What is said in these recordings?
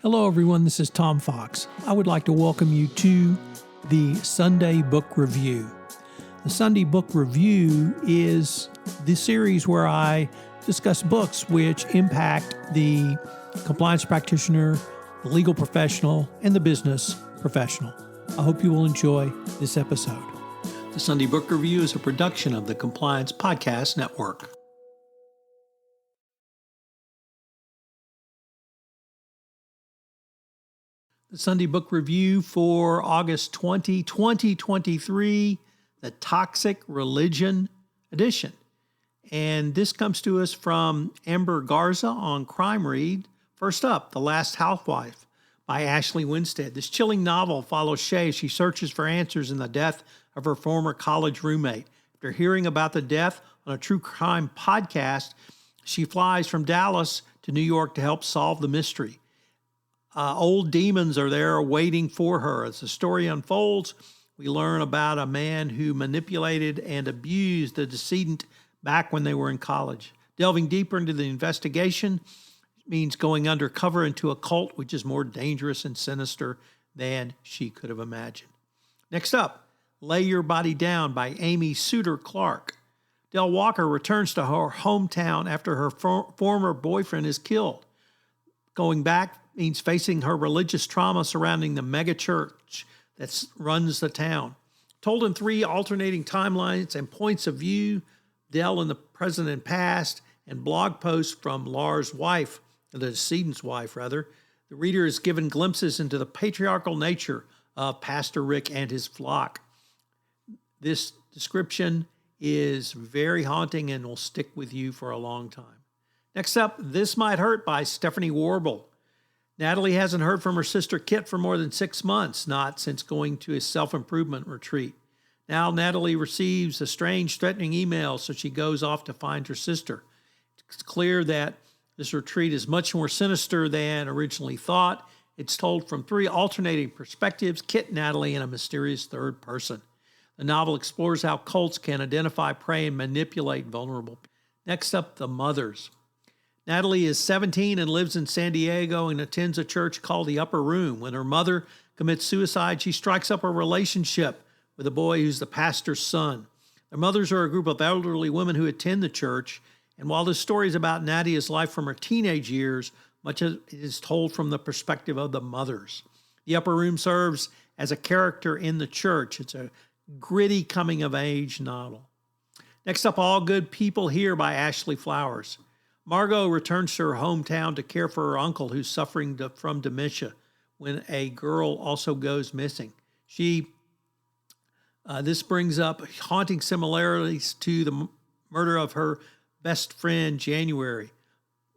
Hello, everyone. This is Tom Fox. I would like to welcome you to the Sunday Book Review. The Sunday Book Review is the series where I discuss books which impact the compliance practitioner, the legal professional, and the business professional. I hope you will enjoy this episode. The Sunday Book Review is a production of the Compliance Podcast Network. The Sunday Book Review for August 20, 2023, the Toxic Religion edition. And this comes to us from Amber Garza on Crime Read. First up, The Last Housewife by Ashley Winstead. This chilling novel follows Shay as she searches for answers in the death of her former college roommate. After hearing about the death on a true crime podcast, she flies from Dallas to New York to help solve the mystery. Old demons are there waiting for her. As the story unfolds, we learn about a man who manipulated and abused the decedent back when they were in college. Delving deeper into the investigation means going undercover into a cult which is more dangerous and sinister than she could have imagined. Next up, Lay Your Body Down by Amy Suter Clark. Del Walker returns to her hometown after her former boyfriend is killed. Going back means facing her religious trauma surrounding the megachurch that runs the town. Told in 3 alternating timelines and points of view, Del in the present and past, and blog posts from Laura's wife, the decedent's wife, rather, the reader is given glimpses into the patriarchal nature of Pastor Rick and his flock. This description is very haunting and will stick with you for a long time. Next up, This Might Hurt by Stephanie Wrobel. Natalie hasn't heard from her sister Kit for more than 6 months, not since going to a self-improvement retreat. Now Natalie receives a strange, threatening email, so she goes off to find her sister. It's clear that this retreat is much more sinister than originally thought. It's told from 3 alternating perspectives, Kit, Natalie, and a mysterious third person. The novel explores how cults can identify, prey, and manipulate vulnerable people. Next up, The Mothers. Natalie is 17 and lives in San Diego and attends a church called The Upper Room. When her mother commits suicide, she strikes up a relationship with a boy who's the pastor's son. Their mothers are a group of elderly women who attend the church, and while this story is about Nadia's life from her teenage years, much of it is told from the perspective of the mothers. The Upper Room serves as a character in the church. It's a gritty coming-of-age novel. Next up, All Good People Here by Ashley Flowers. Margot returns to her hometown to care for her uncle who's suffering from dementia when a girl also goes missing. This brings up haunting similarities to the murder of her best friend, January.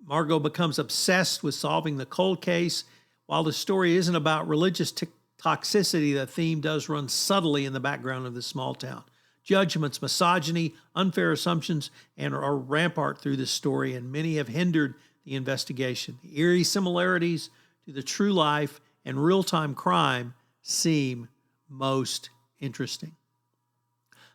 Margot becomes obsessed with solving the cold case. While the story isn't about religious toxicity, the theme does run subtly in the background of this small town. Judgments, misogyny, unfair assumptions, and are rampart through this story, and many have hindered the investigation. The eerie similarities to the true life and real-time crime seem most interesting.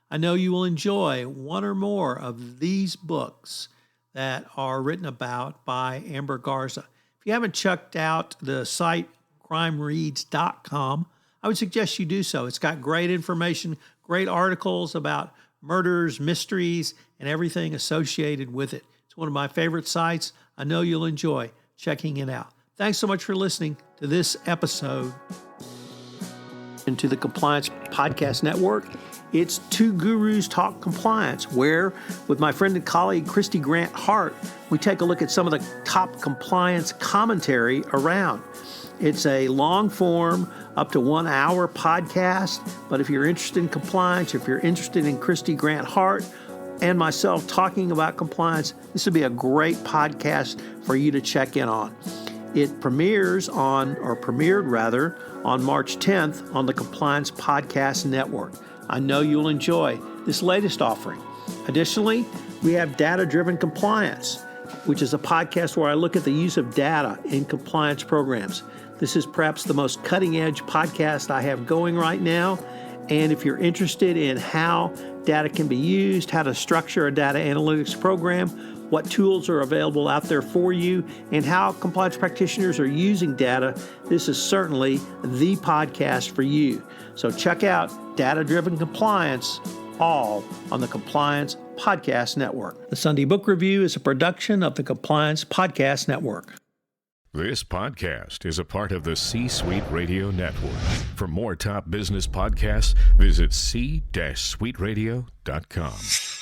I know you will enjoy one or more of these books that are written about by Amber Garza. If you haven't checked out the site crimereads.com, I would suggest you do so. It's got great information, great articles about murders, mysteries, and everything associated with it. It's one of my favorite sites. I know you'll enjoy checking it out. Thanks so much for listening to this episode and to the Compliance Podcast Network. It's Two Gurus Talk Compliance, where, with my friend and colleague Christy Grant Hart, we take a look at some of the top compliance commentary around. It's a long-form, up to 1 hour podcast, but if you're interested in compliance, if you're interested in Christy Grant Hart and myself talking about compliance, this would be a great podcast for you to check in on. It premiered on March 10th on the Compliance Podcast Network. I know you'll enjoy this latest offering. Additionally, we have Data-Driven Compliance, which is a podcast where I look at the use of data in compliance programs. This is perhaps the most cutting-edge podcast I have going right now. And if you're interested in how data can be used, how to structure a data analytics program, what tools are available out there for you, and how compliance practitioners are using data, this is certainly the podcast for you. So check out Data-Driven Compliance, all on the Compliance Podcast Network. The Sunday Book Review is a production of the Compliance Podcast Network. This podcast is a part of the C-Suite Radio Network. For more top business podcasts, visit c-suiteradio.com.